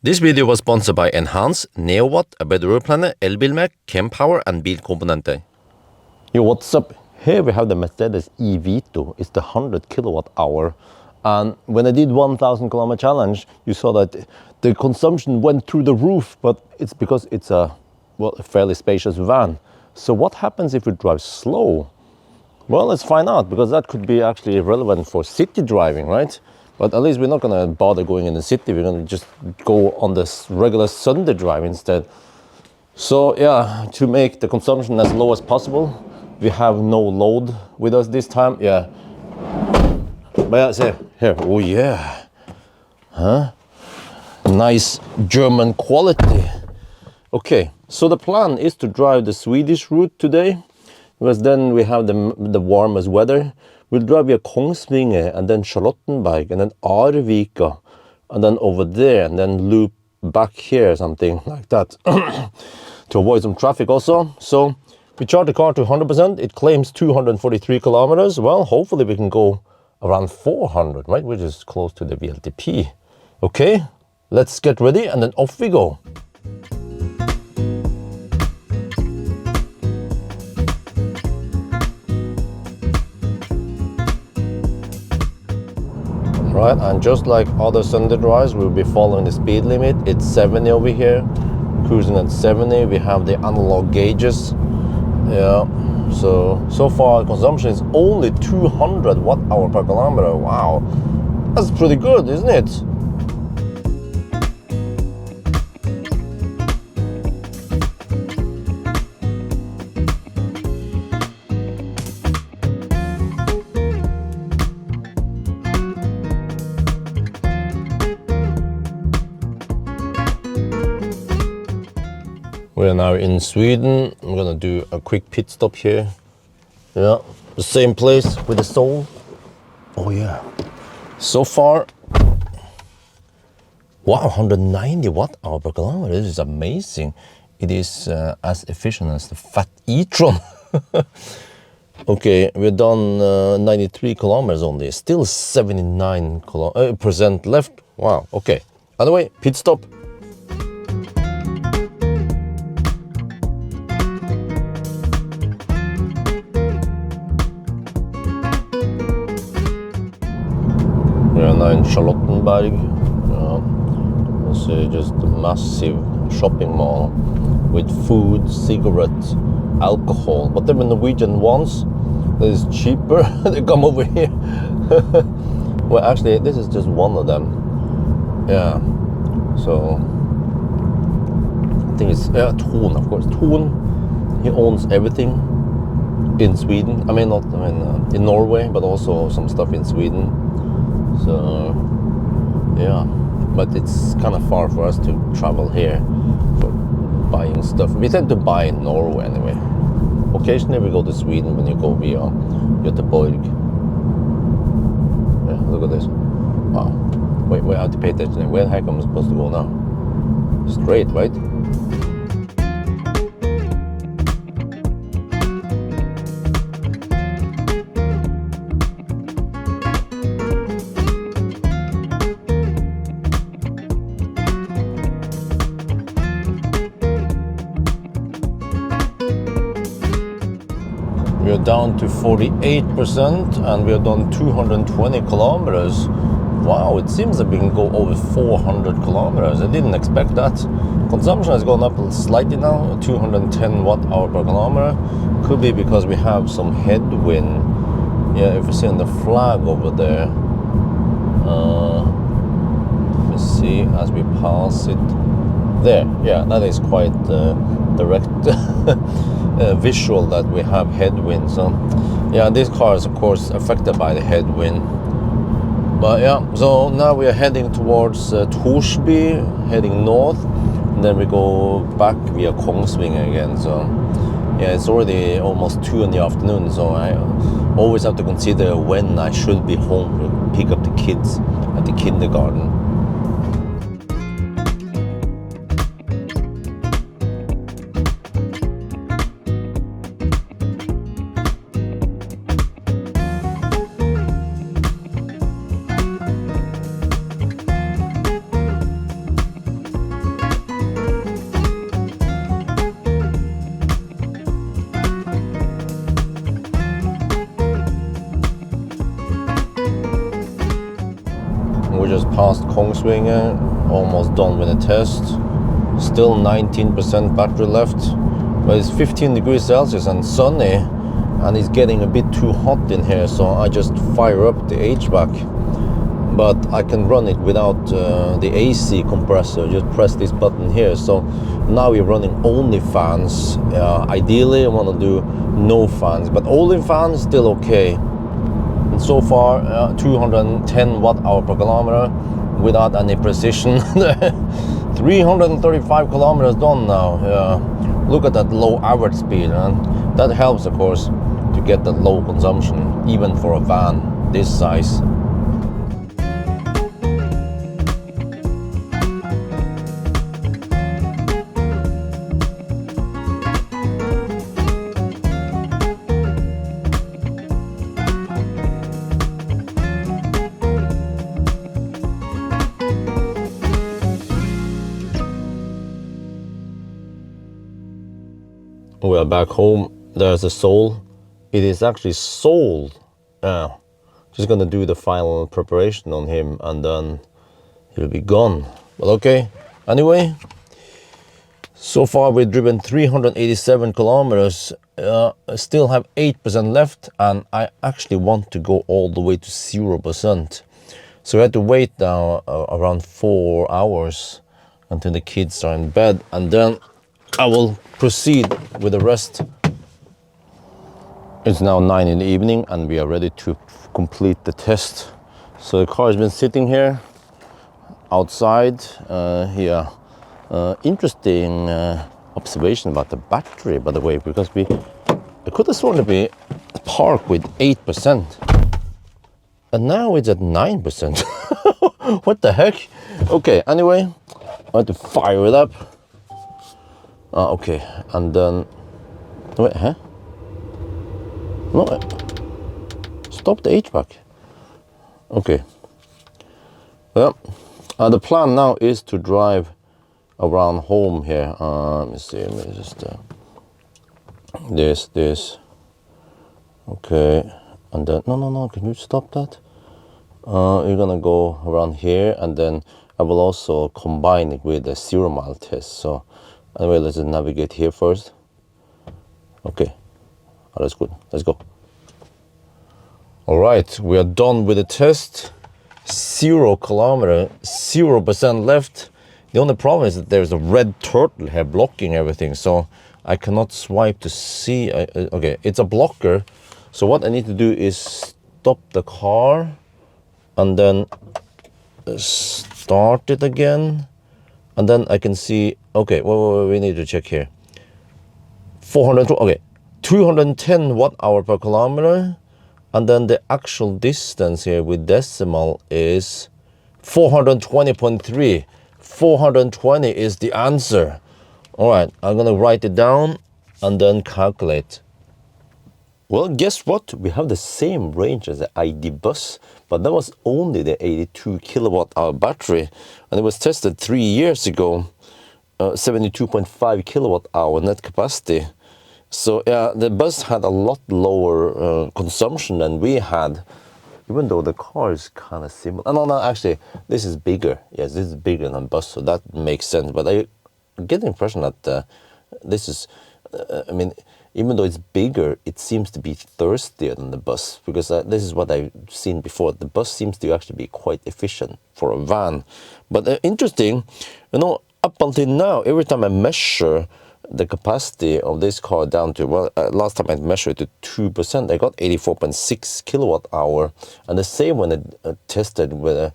This video was sponsored by Enhance, NeoWatt, A Better Planet, Elbilmek, Kempower and Bilkomponenter. Yo, what's up? Here we have the Mercedes eVito. It's the 100 kilowatt hour. And when I did 1,000 kilometer challenge, you saw that the consumption went through the roof, but it's because it's a fairly spacious van. So what happens if we drive slow? Well, let's find out, because that could be actually relevant for city driving, right? But at least we're not going to bother going in the city. We're going to just go on this regular Sunday drive instead. So yeah, to make the consumption as low as possible, we have no load with us this time. Yeah. But yeah, see, here. Oh yeah. Huh? Nice German quality. Okay, so the plan is to drive the Swedish route today, because then we have the warmest weather. We'll drive via Kongsvinger and then Charlottenberg and then Arvika and then over there and then loop back here, something like that, to avoid some traffic also. So we charge the car to 100%. It claims 243 kilometers. Well, hopefully we can go around 400, right? Which is close to the VLTP. Okay, let's get ready and then off we go. Right, and just like other Sunday drives, we'll be following the speed limit. It's 70 over here, cruising at 70. We have the analog gauges. Yeah, so far consumption is only 200 watt-hour per kilometer. Wow, that's pretty good, isn't it? We are now in Sweden. I'm gonna do a quick pit stop here. Yeah, the same place with the Soul. Oh yeah. So far, wow, 190 watt-hour per kilometer. This is amazing. It is as efficient as the fat e-tron. Okay, we're done 93 kilometers only. Still 79% left. Wow. Okay. Anyway, pit stop. We are now in Charlottenberg. It's just a massive shopping mall with food, cigarettes, alcohol. But there are Norwegian ones that is cheaper. They come over here. Well, actually, this is just one of them. Yeah. So I think it's Thon, of course. Thon. He owns everything in Sweden. In Norway, but also some stuff in Sweden. So yeah, but it's kind of far for us to travel here for buying stuff. We tend to buy in Norway anyway. Occasionally we go to Sweden when you go via Göteborg. Yeah, look at this. Wow. Wait, I have to pay attention. Where the heck am I supposed to go now? Straight, right? We are down to 48% and we are done 220 kilometers. Wow, it seems that we can go over 400 kilometers. I didn't expect that. Consumption has gone up slightly now, 210 watt-hour per kilometer. Could be because we have some headwind. Yeah, if you see on the flag over there. Let me see as we pass it. There, yeah, that is quite direct visual that we have headwind. So yeah, this car is of course affected by the headwind. But yeah, so now we are heading towards Torsby, heading north, and then we go back via Kongsvinger again. So yeah, it's already almost 2 in the afternoon, so I always have to consider when I should be home to pick up the kids at the kindergarten. Kongsvinger, almost done with the test. Still 19% battery left, but it's 15 degrees Celsius and sunny, and it's getting a bit too hot in here, so I just fire up the HVAC. But I can run it without the AC compressor. Just press this button here. So now we're running only fans. Ideally I want to do no fans, but only fans still okay. And so far 210 watt-hour per kilometer without any precision. 335 kilometers done now. Look at that low average speed, and that helps of course to get that low consumption even for a van this size. We are back home. There's a soul. It is actually sold. Just gonna do the final preparation on him and then he'll be gone. But okay, anyway, so far we've driven 387 kilometers. Still have 8% left, and I actually want to go all the way to 0%. So we had to wait now around 4 hours until the kids are in bed, and then I will proceed with the rest. It's now 9 in the evening and we are ready to complete the test. So the car has been sitting here outside here. Interesting observation about the battery, by the way, because I could have sworn to be parked with 8%, and now it's at 9%. What the heck? Okay, anyway, I have to fire it up. Okay, and then wait, huh? No, stop the HVAC. Okay. Well, the plan now is to drive around home here. Let me see. Let me just this. Okay, and then no. Can you stop that? You're gonna go around here, and then I will also combine it with a 0 mile test. So. Anyway, let's just navigate here first. Okay, that's good. Let's go. All right, we are done with the test. 0 kilometer, 0% left. The only problem is that there's a red turtle here blocking everything, so I cannot swipe to see. Okay, it's a blocker. So what I need to do is stop the car and then start it again. And then I can see, okay, well, we need to check here. 210 watt-hour per kilometer. And then the actual distance here with decimal is 420.3. 420 is the answer. All right, I'm gonna write it down and then calculate. Well, guess what? We have the same range as the ID bus, but that was only the 82 kilowatt-hour battery, and it was tested 3 years ago, 72.5 kilowatt-hour net capacity. So yeah, the bus had a lot lower consumption than we had, even though the car is kind of similar. No, actually, this is bigger. Yes, this is bigger than bus, so that makes sense. But I get the impression that this is, I mean, even though it's bigger, it seems to be thirstier than the bus, because this is what I've seen before. The bus seems to actually be quite efficient for a van. But interesting, you know, up until now, every time I measure the capacity of this car down to, well, last time I measured it to 2%, I got 84.6 kilowatt-hour. And the same when I tested with a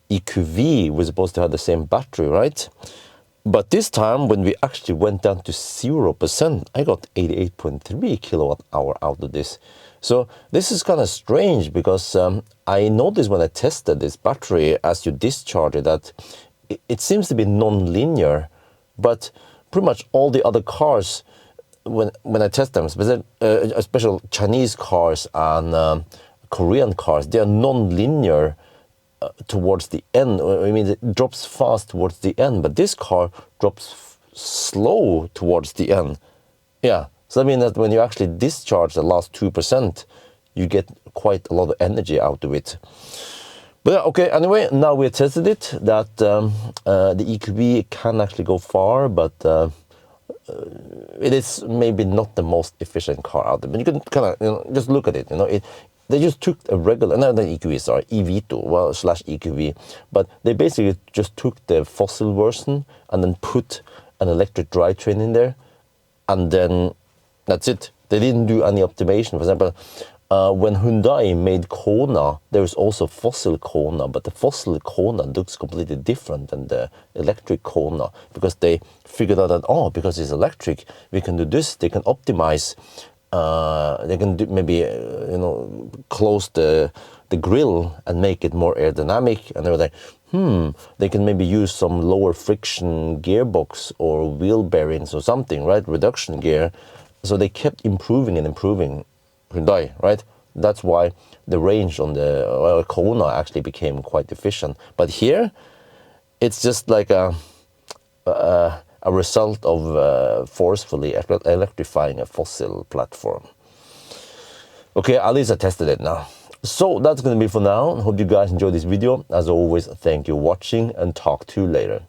EQV, we're supposed to have the same battery, right? But this time, when we actually went down to 0%, I got 88.3 kilowatt-hour out of this. So this is kind of strange, because I noticed when I tested this battery as you discharge it that it seems to be non-linear, but pretty much all the other cars, when I test them, especially Chinese cars and Korean cars, they are non-linear towards the end. I mean, it drops fast towards the end, but this car drops slow towards the end. Yeah, so I mean that when you actually discharge the last 2%, you get quite a lot of energy out of it. But yeah, okay, anyway, now we tested it, that the EQB can actually go far, but it is maybe not the most efficient car out there. But you can kind of, just look at it, they just took a regular, not the EQV, sorry, eVito, well, slash EQV, but they basically just took the fossil version and then put an electric drivetrain in there, and then that's it. They didn't do any optimization. For example, when Hyundai made Kona, there is also fossil Kona, but the fossil Kona looks completely different than the electric Kona, because they figured out that, oh, because it's electric, we can do this. They can optimize. They can do maybe close the grill and make it more aerodynamic. And they were like, they can maybe use some lower friction gearbox or wheel bearings or something, right? Reduction gear. So they kept improving and improving Hyundai, right? That's why the range on the Kona actually became quite efficient. But here, it's just like a result of forcefully electrifying a fossil platform. Okay, at least I tested it now. So that's going to be for now. Hope you guys enjoyed this video. As always, thank you for watching, and talk to you later.